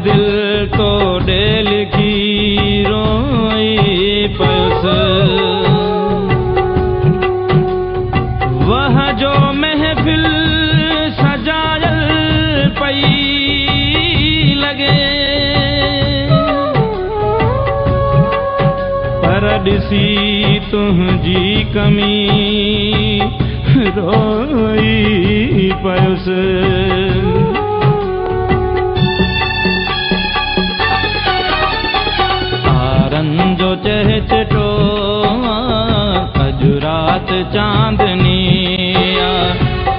दिल तोड़े लिखी रोई पयुसि वह जो महफिल सजायल पई लगे पर ॾिसी तुंहिंजी कमी रोई पयुसि तारनि जो चहचटो अॼु राति चांदनी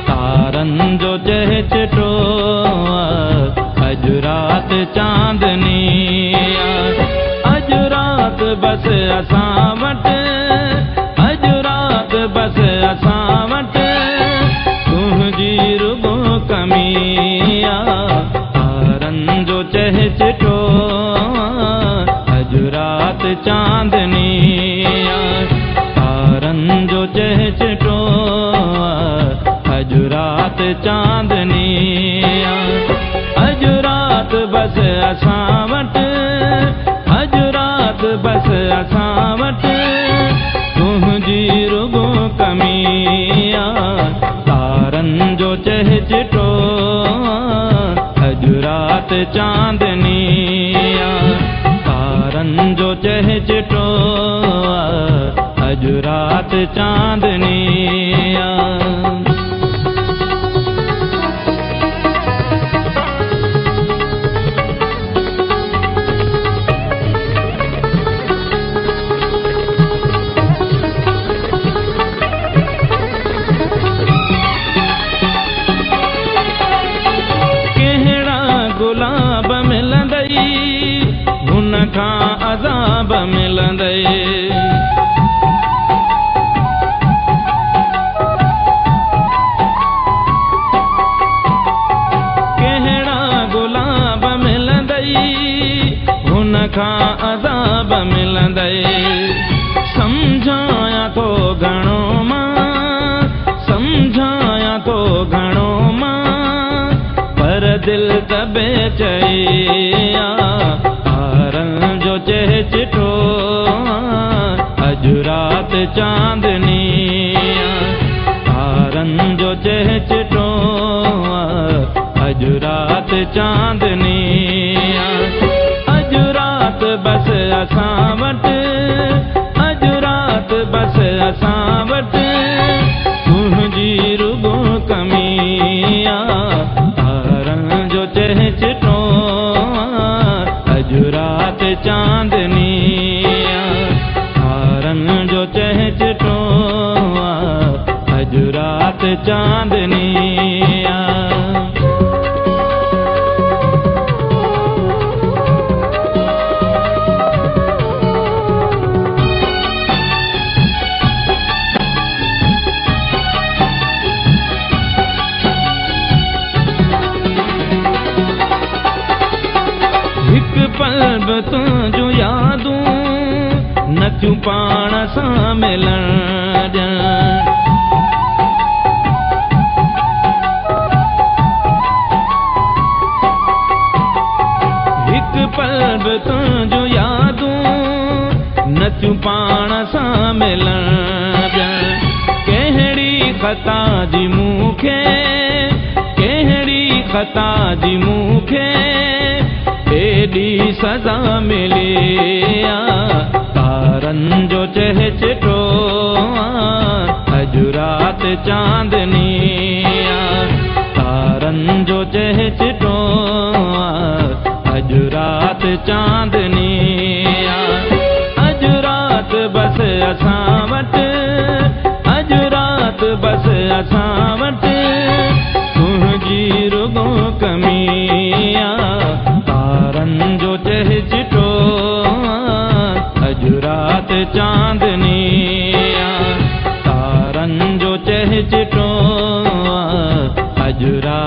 तारनि जो चहचटो अॼु राति चांदनी अॼु राति बसि असां वटि अॼु राति बसि असां वटि तुंहिंजी रुगो कमी तारनि जो चहचटो अॼु राति चांदनी तारनि जो चहचटो अॼु राति चांदनी अॼु राति बसि असां वटि अॼु राति बसि असां वटि तुंहिंजी रुगो कमी तारनि जो चहचटो अॼु राति चांदनी तारनि जो चहचटो अॼु राति चांदनी गुलाब मिलंदई हुन खां अज़ाब मिलंदई कहिड़ा गुलाब मिलंदई हुन खां अज़ाब मिलंदई सम्झाया थो घणो मां सम्झाया थो घणो मां पर दिल त बेचैया तारनि जो चहचटो अॼु राति चांदनी तारनि जो चहचटो अॼु राति चांदनी अॼु राति बसि असां वटि अॼु राति बसि असां वटि तुंहिंजी रुगो कमी तारनि जो चहचटो अॼु राति चांदनी तारनि जो चहचटो अॼु राति चांदनी पल बि तुंहिंजूं यादूं नथियूं पाण सां मिलण हिकु पल बि तुंहिंजूं यादूं नथियूं पाण सां मिलण कहिड़ी ख़ता जी मूंखे कहिड़ी ख़ता जी मूंखे एॾी सज़ा मिली तारनि जो चहचटो अॼु राति चांदनी तारनि जो चहचटो अॼु राति चांदनी अॼु राति बसि असां वटि अॼु राति बसि असां वटि तुंहिंजी रुगो कमी तारनि जो चहचटो अॼु राति चांदनी तारनि जो चहचटो अॼु राति